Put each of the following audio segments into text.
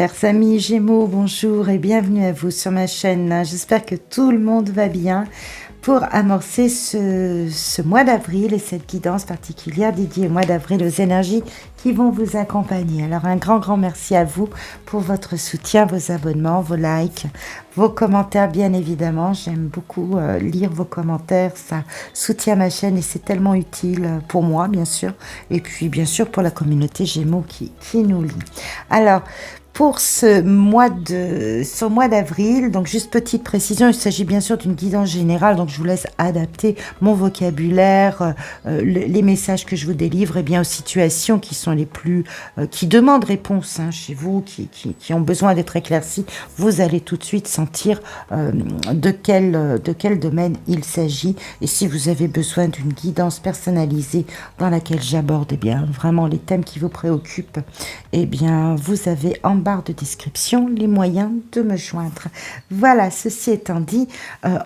Chers amis Gémeaux, bonjour et bienvenue à vous sur ma chaîne. J'espère que tout le monde va bien pour amorcer ce mois d'avril et cette guidance particulière dédiée au mois d'avril aux énergies qui vont vous accompagner. Alors un grand merci à vous pour votre soutien, vos abonnements, vos likes, vos commentaires bien évidemment. J'aime beaucoup lire vos commentaires, ça soutient ma chaîne et c'est tellement utile pour moi bien sûr et puis bien sûr pour la communauté Gémeaux qui nous lit. Alors pour ce mois d'avril, donc juste petite précision, il s'agit bien sûr d'une guidance générale, donc je vous laisse adapter mon vocabulaire, les messages que je vous délivre, et bien aux situations qui sont les plus, qui demandent réponse chez vous, qui ont besoin d'être éclaircies. Vous allez tout de suite sentir de quel domaine il s'agit, et si vous avez besoin d'une guidance personnalisée dans laquelle j'aborde bien vraiment les thèmes qui vous préoccupent, et bien vous avez en barre de description les moyens de me joindre. Voilà, ceci étant dit,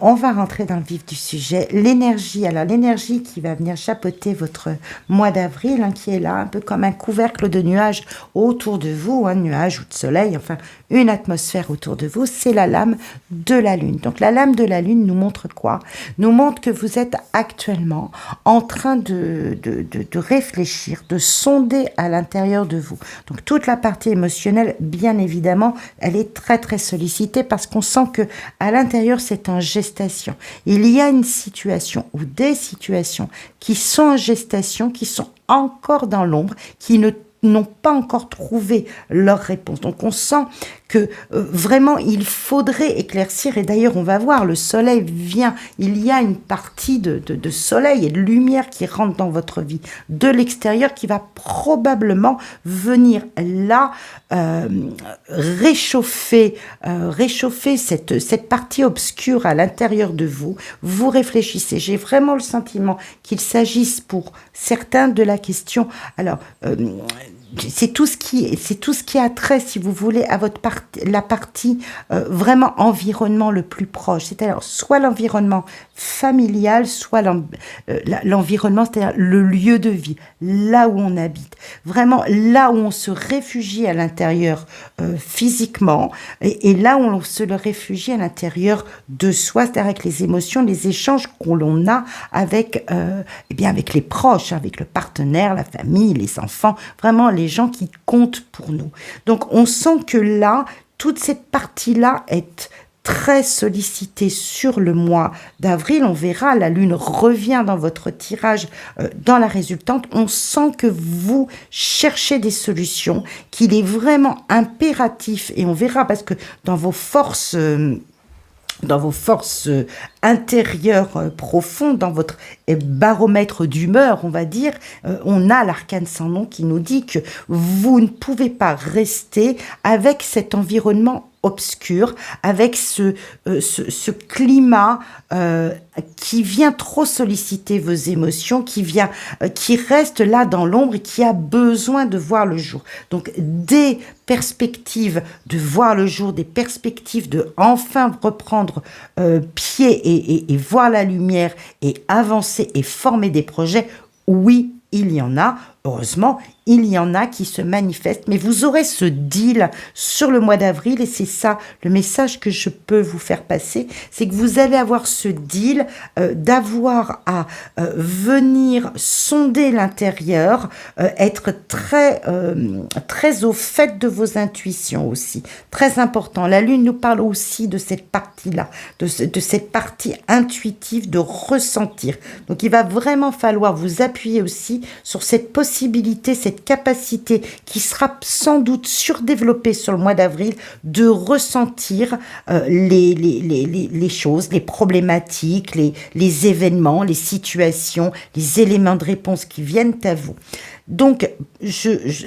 on va rentrer dans le vif du sujet. L'énergie, alors l'énergie qui va venir chapeauter votre mois d'avril, qui est là, un peu comme un couvercle de nuages autour de vous, un nuage ou de soleil, enfin une atmosphère autour de vous, c'est la lame de la lune. Donc la lame de la lune nous montre quoi? Nous montre que vous êtes actuellement en train de réfléchir, de sonder à l'intérieur de vous. Donc toute la partie émotionnelle, bien évidemment, elle est très sollicitée parce qu'on sent que à l'intérieur, c'est en gestation. Il y a une situation ou des situations qui sont en gestation, qui sont encore dans l'ombre, qui n'ont pas encore trouvé leur réponse. Donc on sent que vraiment il faudrait éclaircir, et d'ailleurs on va voir, le soleil vient, il y a une partie de soleil et de lumière qui rentre dans votre vie de l'extérieur qui va probablement venir là réchauffer cette partie obscure à l'intérieur de vous. Vous réfléchissez, j'ai vraiment le sentiment qu'il s'agisse pour certains de la question, alors c'est tout ce qui a trait, si vous voulez, à la partie vraiment environnement le plus proche, c'est-à-dire soit l'environnement familial, soit l'environnement, c'est-à-dire le lieu de vie, là où on habite, vraiment là où on se réfugie à l'intérieur physiquement, et là où on se le réfugie à l'intérieur de soi, c'est-à-dire avec les émotions, les échanges qu'on a avec les proches, avec le partenaire, la famille, les enfants, vraiment les gens qui comptent pour nous. Donc on sent que là, toute cette partie-là est très sollicitée sur le mois d'avril. On verra, la lune revient dans votre tirage, dans la résultante. On sent que vous cherchez des solutions, qu'il est vraiment impératif, et on verra parce que dans vos forces intérieures profondes, dans votre baromètre d'humeur, on va dire, on a l'arcane sans nom qui nous dit que vous ne pouvez pas rester avec cet environnement obscur, avec ce climat qui vient trop solliciter vos émotions, qui reste là dans l'ombre et qui a besoin de voir le jour. Donc des perspectives de voir le jour, des perspectives de enfin reprendre pied et voir la lumière et avancer et former des projets, oui, il y en a. Heureusement, il y en a qui se manifestent, mais vous aurez ce deal sur le mois d'avril, et c'est ça le message que je peux vous faire passer, c'est que vous allez avoir ce deal d'avoir à venir sonder l'intérieur, être très au fait de vos intuitions aussi, très important. La lune nous parle aussi de cette partie-là, de cette partie intuitive de ressentir. Donc il va vraiment falloir vous appuyer aussi sur cette possibilité, cette capacité qui sera sans doute surdéveloppée sur le mois d'avril de ressentir les choses, les problématiques, les événements, les situations, les éléments de réponse qui viennent à vous. Donc,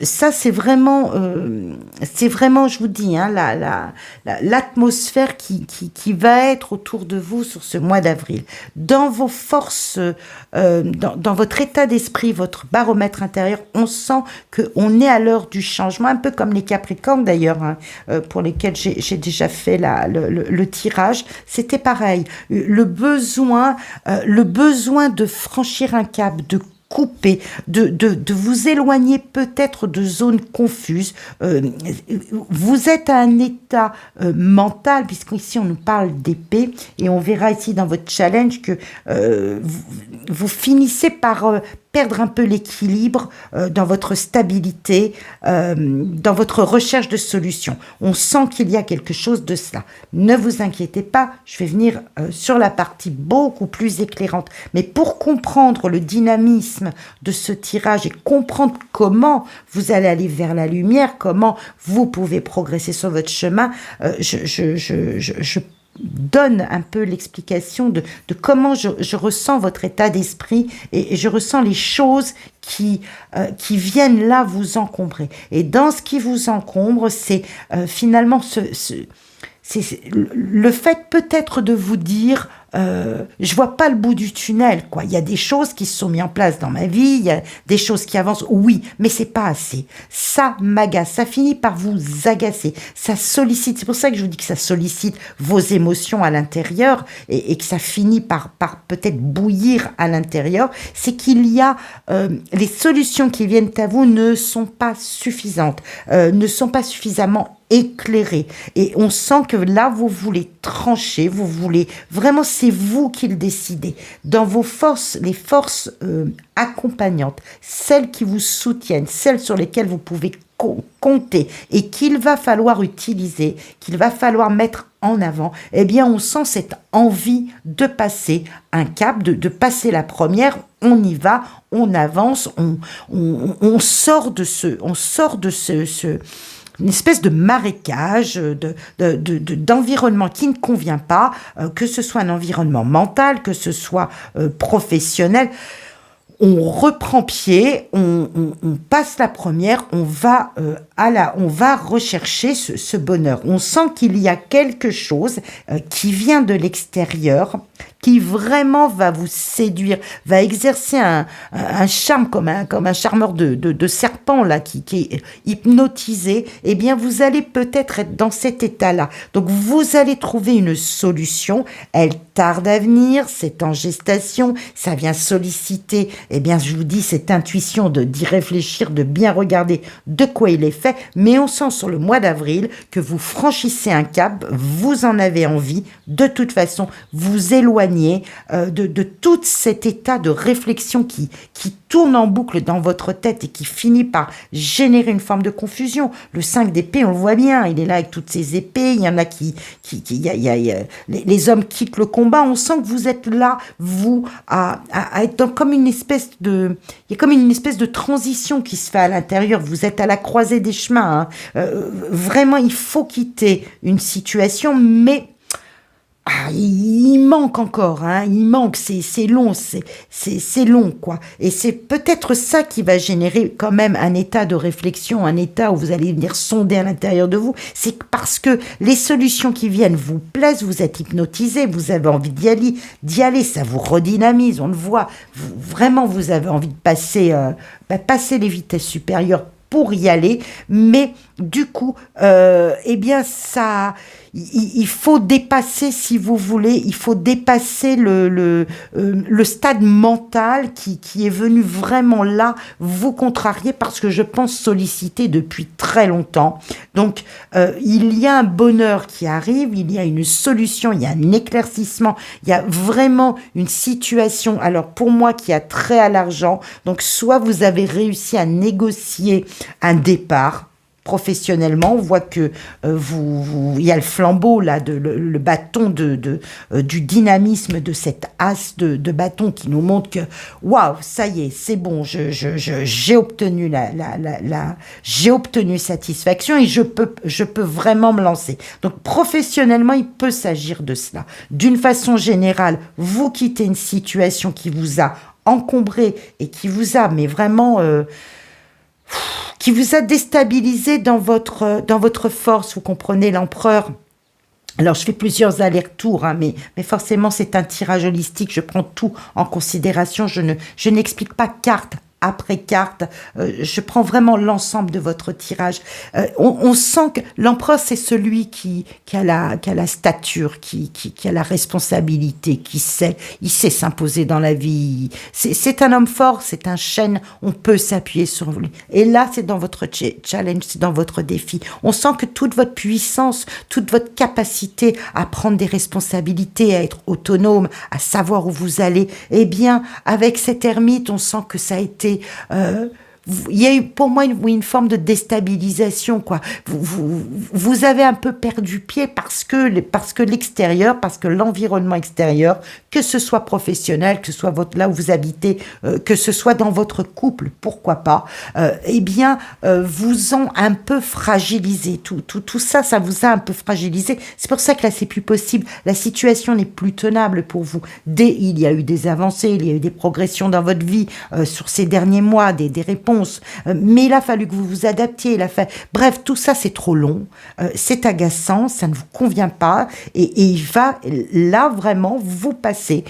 ça c'est vraiment, je vous dis, l'atmosphère qui va être autour de vous sur ce mois d'avril. Dans vos forces, dans votre état d'esprit, votre baromètre intérieur, on sent qu'on est à l'heure du changement, un peu comme les Capricornes d'ailleurs, pour lesquels j'ai déjà fait le tirage. C'était pareil, le besoin de franchir un cap, de couper, de vous éloigner peut-être de zones confuses. Vous êtes à un état mental, puisqu'ici on nous parle d'épée, et on verra ici dans votre challenge que vous finissez par perdre un peu l'équilibre dans votre stabilité, dans votre recherche de solutions. On sent qu'il y a quelque chose de cela. Ne vous inquiétez pas, je vais venir sur la partie beaucoup plus éclairante. Mais pour comprendre le dynamisme de ce tirage et comprendre comment vous allez aller vers la lumière, comment vous pouvez progresser sur votre chemin, je donne un peu l'explication de comment je ressens votre état d'esprit et je ressens les choses qui viennent là vous encombrer. Et dans ce qui vous encombre, c'est finalement c'est le fait peut-être de vous dire je vois pas le bout du tunnel, quoi. Il y a des choses qui se sont mises en place dans ma vie, il y a des choses qui avancent, oui, mais c'est pas assez. Ça m'agace, ça finit par vous agacer, ça sollicite, c'est pour ça que je vous dis que ça sollicite vos émotions à l'intérieur et que ça finit par peut-être bouillir à l'intérieur, c'est qu'il y a les solutions qui viennent à vous ne sont pas suffisantes, ne sont pas suffisamment éclairé. Et on sent que là, vous voulez trancher, vous voulez vraiment, c'est vous qui le décidez. Dans vos forces, les forces accompagnantes, celles qui vous soutiennent, celles sur lesquelles vous pouvez compter et qu'il va falloir utiliser, qu'il va falloir mettre en avant, eh bien, on sent cette envie de passer un cap, de passer la première. On y va, on avance, on sort de une espèce de marécage, d'environnement qui ne convient pas, que ce soit un environnement mental, que ce soit professionnel. On reprend pied, on passe la première, on va rechercher ce bonheur. On sent qu'il y a quelque chose qui vient de l'extérieur, qui vraiment va vous séduire, va exercer un charme comme un charmeur de serpent là qui est hypnotisé. Eh bien, vous allez peut-être être dans cet état-là. Donc, vous allez trouver une solution. Elle tarde à venir, c'est en gestation, ça vient solliciter. Eh bien, je vous dis, cette intuition d'y réfléchir, de bien regarder de quoi il est fait. Mais on sent sur le mois d'avril que vous franchissez un cap, vous en avez envie. De toute façon, vous éloignez de tout cet état de réflexion qui tourne en boucle dans votre tête et qui finit par générer une forme de confusion. Le 5 d'épée, on le voit bien, il est là avec toutes ses épées, il y en a les hommes quittent le combat, on sent que vous êtes là, vous, à être dans comme une espèce de... Il y a comme une espèce de transition qui se fait à l'intérieur, vous êtes à la croisée des chemins, hein. Vraiment, il faut quitter une situation, mais... il manque encore, hein, il manque, c'est long, c'est long, quoi. Et c'est peut-être ça qui va générer quand même un état de réflexion, un état où vous allez venir sonder à l'intérieur de vous. C'est parce que les solutions qui viennent vous plaisent, vous êtes hypnotisé, vous avez envie d'y aller, ça vous redynamise, on le voit. Vraiment, vous avez envie de passer les vitesses supérieures pour y aller, mais du coup, eh bien, il faut dépasser, si vous voulez, il faut dépasser le stade mental qui est venu vraiment là vous contrarier parce que je pense solliciter depuis très longtemps. Donc, il y a un bonheur qui arrive, il y a une solution, il y a un éclaircissement, il y a vraiment une situation, alors pour moi, qui a trait à l'argent. Donc, soit vous avez réussi à négocier un départ, professionnellement, on voit que il y a le flambeau là, le bâton du dynamisme de cet as de bâton qui nous montre que waouh, ça y est, c'est bon, j'ai obtenu j'ai obtenu satisfaction et je peux vraiment me lancer. Donc professionnellement, il peut s'agir de cela. D'une façon générale, vous quittez une situation qui vous a encombré et qui vous a, mais vraiment qui vous a déstabilisé dans votre force. Vous comprenez, l'empereur. Alors, je fais plusieurs allers-retours, hein, mais forcément, c'est un tirage holistique. Je prends tout en considération. Je n'explique pas carte après carte. Je prends vraiment l'ensemble de votre tirage. On sent que l'empereur, c'est celui qui a la stature, qui a la responsabilité, il sait s'imposer dans la vie. C'est un homme fort, c'est un chêne, on peut s'appuyer sur lui. Et là, c'est dans votre challenge, c'est dans votre défi. On sent que toute votre puissance, toute votre capacité à prendre des responsabilités, à être autonome, à savoir où vous allez, eh bien, avec cet ermite, on sent que ça a été... il y a eu pour moi une forme de déstabilisation, quoi. Vous avez un peu perdu pied parce que l'extérieur, parce que l'environnement extérieur, que ce soit professionnel, que ce soit là où vous habitez, que ce soit dans votre couple, pourquoi pas, eh bien, vous ont un peu fragilisé. Tout ça, ça vous a un peu fragilisé. C'est pour ça que là, c'est plus possible. La situation n'est plus tenable pour vous. Il y a eu des avancées, il y a eu des progressions dans votre vie sur ces derniers mois, des réponses. Mais il a fallu que vous vous adaptiez. Bref, tout ça, c'est trop long. C'est agaçant, ça ne vous convient pas. Et il va, là, vraiment, vous passer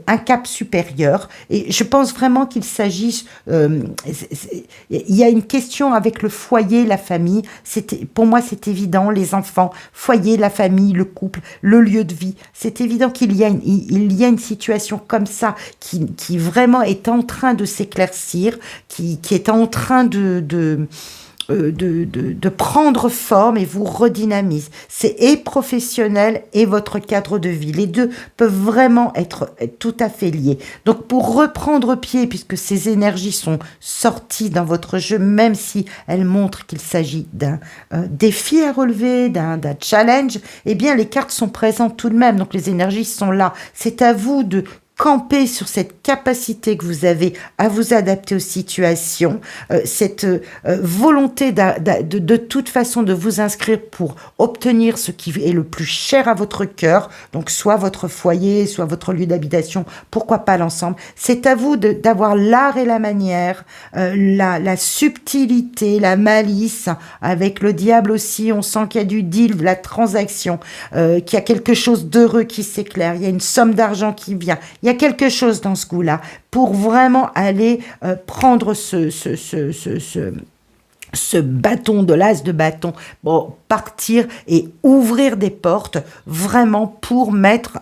un cap supérieur. Et je pense vraiment qu'il s'agit... il y a une question avec le foyer, la famille. Pour moi, c'est évident. Les enfants, foyer, la famille, le couple, le lieu de vie. C'est évident qu'il y a une situation comme ça qui vraiment est en train de s'éclaircir, qui est en train de prendre forme et vous redynamise. C'est et professionnel et votre cadre de vie. Les deux peuvent vraiment être tout à fait liés. Donc pour reprendre pied, puisque ces énergies sont sorties dans votre jeu, même si elles montrent qu'il s'agit d'un défi à relever, d'un challenge, eh bien les cartes sont présentes tout de même. Donc les énergies sont là. C'est à vous de camper sur cette capacité que vous avez à vous adapter aux situations, cette volonté de toute façon de vous inscrire pour obtenir ce qui est le plus cher à votre cœur, donc soit votre foyer, soit votre lieu d'habitation, pourquoi pas l'ensemble. C'est à vous d'avoir l'art et la manière, la subtilité, la malice. Avec le diable aussi, on sent qu'il y a du deal, la transaction, qu'il y a quelque chose d'heureux qui s'éclaire, il y a une somme d'argent qui vient, il y a quelque chose dans ce goût-là pour vraiment aller prendre ce bâton de l'as de bâton, partir et ouvrir des portes vraiment pour mettre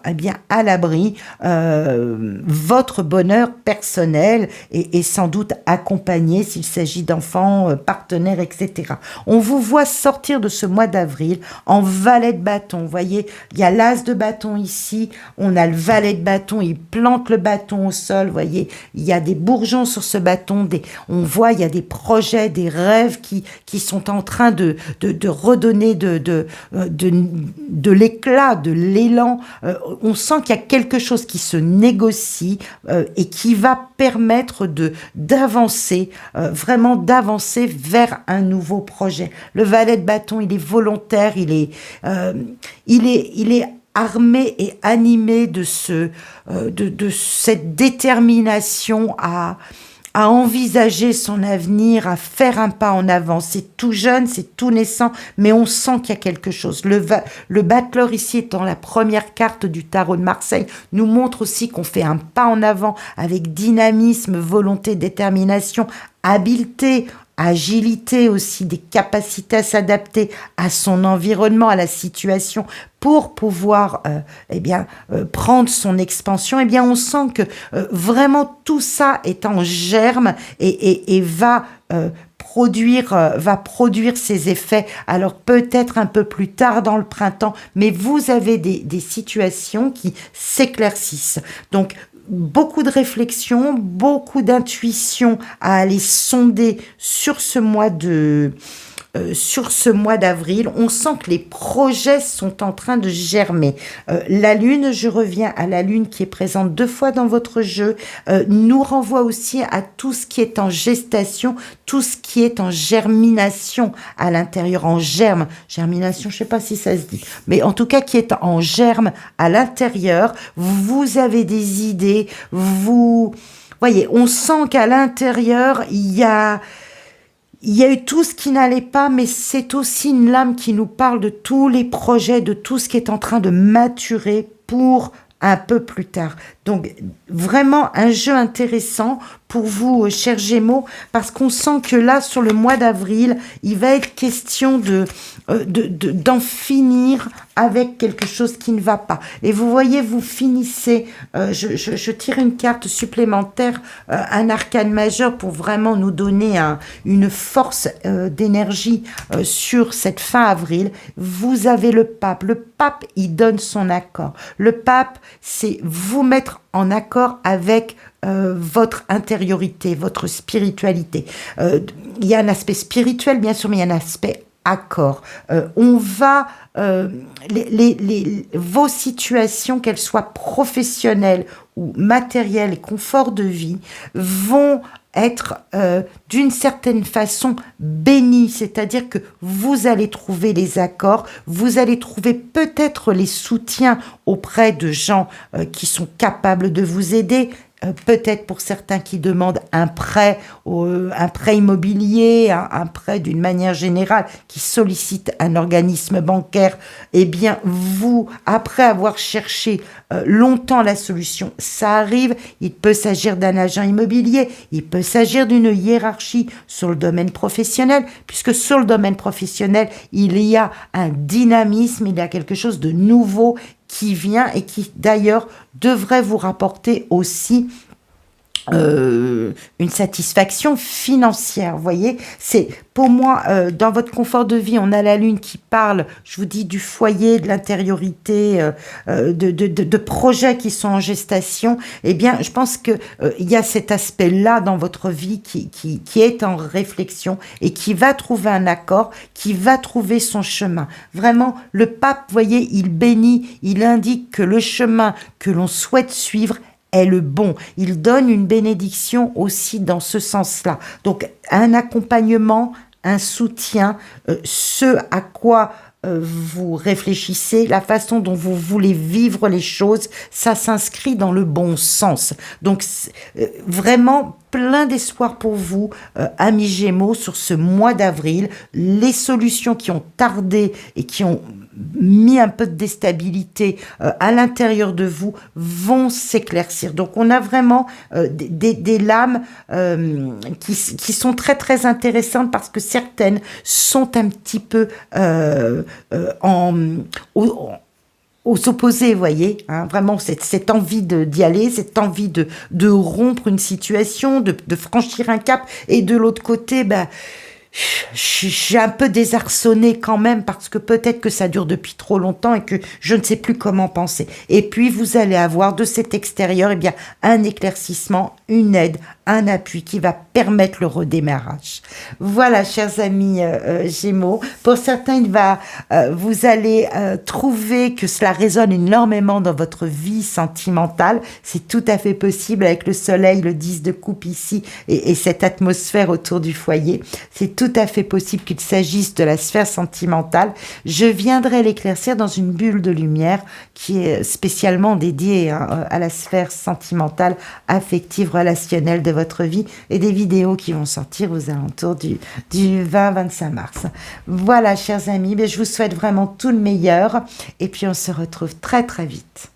à l'abri votre bonheur personnel et sans doute accompagné s'il s'agit d'enfants, partenaires, etc. On vous voit sortir de ce mois d'avril en valet de bâton. Vous voyez, il y a l'as de bâton ici, on a le valet de bâton, il plante le bâton au sol, vous voyez, il y a des bourgeons sur ce bâton, on voit, il y a des projets, des rêves qui sont en train de redonner de l'éclat, de l'élan. On sent qu'il y a quelque chose qui se négocie et qui va permettre d'avancer, vraiment d'avancer vers un nouveau projet. Le valet de bâton, il est volontaire, il est armé et animé de cette détermination à envisager son avenir, à faire un pas en avant. C'est tout jeune, c'est tout naissant, mais on sent qu'il y a quelque chose. Le battleur ici, étant la première carte du tarot de Marseille, nous montre aussi qu'on fait un pas en avant avec dynamisme, volonté, détermination, habileté, agilité aussi, des capacités à s'adapter à son environnement, à la situation pour pouvoir prendre son expansion. On sent que vraiment tout ça est en germe et va produire ses effets. Alors peut-être un peu plus tard dans le printemps, mais vous avez des situations qui s'éclaircissent. Donc beaucoup de réflexion, beaucoup d'intuition à aller sonder sur ce mois d'avril. On sent que les projets sont en train de germer. La lune, je reviens à la lune qui est présente 2 fois dans votre jeu, nous renvoie aussi à tout ce qui est en gestation, tout ce qui est en germination à l'intérieur, en germe. Germination, je ne sais pas si ça se dit, mais en tout cas qui est en germe à l'intérieur. Vous avez des idées, voyez, on sent qu'à l'intérieur, il y a eu tout ce qui n'allait pas, mais c'est aussi une lame qui nous parle de tous les projets, de tout ce qui est en train de maturer pour un peu plus tard. Donc, vraiment un jeu intéressant pour vous, chers Gémeaux, parce qu'on sent que là, sur le mois d'avril, il va être question d'en finir avec quelque chose qui ne va pas. Et vous voyez, vous finissez, je tire une carte supplémentaire, un arcane majeur pour vraiment nous donner une force d'énergie sur cette fin avril. Vous avez le pape. Le pape, il donne son accord. Le pape, c'est vous mettre en accord avec votre intériorité, votre spiritualité. Il y a un aspect spirituel, bien sûr, mais il y a un aspect accord. On va vos situations, qu'elles soient professionnelles ou matérielles et confort de vie, vont être d'une certaine façon bénies, c'est-à-dire que vous allez trouver les accords, vous allez trouver peut-être les soutiens auprès de gens qui sont capables de vous aider. Peut-être pour certains qui demandent un prêt immobilier, un prêt d'une manière générale, qui sollicite un organisme bancaire, eh bien vous, après avoir cherché longtemps la solution, ça arrive. Il peut s'agir d'un agent immobilier, il peut s'agir d'une hiérarchie sur le domaine professionnel, puisque sur le domaine professionnel, il y a un dynamisme, il y a quelque chose de nouveau qui vient et qui d'ailleurs devrait vous rapporter aussi une satisfaction financière. Vous voyez, c'est pour moi, dans votre confort de vie, on a la lune qui parle, je vous dis, du foyer, de l'intériorité, de projets qui sont en gestation. Eh bien, je pense que il y a cet aspect-là dans votre vie qui est en réflexion et qui va trouver un accord, qui va trouver son chemin. Vraiment, le pape, vous voyez, il bénit, il indique que le chemin que l'on souhaite suivre est le bon. Il donne une bénédiction aussi dans ce sens-là. Donc, un accompagnement, un soutien, ce à quoi vous réfléchissez, la façon dont vous voulez vivre les choses, ça s'inscrit dans le bon sens. Donc, vraiment plein d'espoir pour vous, amis Gémeaux, sur ce mois d'avril. Les solutions qui ont tardé et qui ont mis un peu de déstabilité à l'intérieur de vous vont s'éclaircir. Donc on a vraiment des lames qui sont très très intéressantes parce que certaines sont un petit peu aux opposés, vous voyez, hein, vraiment cette envie d'y aller, cette envie de rompre une situation, de franchir un cap, et de l'autre côté, j'ai un peu désarçonné quand même parce que peut-être que ça dure depuis trop longtemps et que je ne sais plus comment penser. Et puis vous allez avoir de cet extérieur un éclaircissement, une aide, un appui qui va permettre le redémarrage. Voilà, chers amis Gémeaux. Pour certains, vous allez trouver que cela résonne énormément dans votre vie sentimentale. C'est tout à fait possible avec le soleil, le 10 de coupe ici et cette atmosphère autour du foyer. C'est tout à fait possible qu'il s'agisse de la sphère sentimentale. Je viendrai l'éclaircir dans une bulle de lumière qui est spécialement dédiée à la sphère sentimentale, affective, relationnelle de votre vie, et des vidéos qui vont sortir aux alentours du 20-25 mars. Voilà, chers amis, je vous souhaite vraiment tout le meilleur et puis on se retrouve très très vite.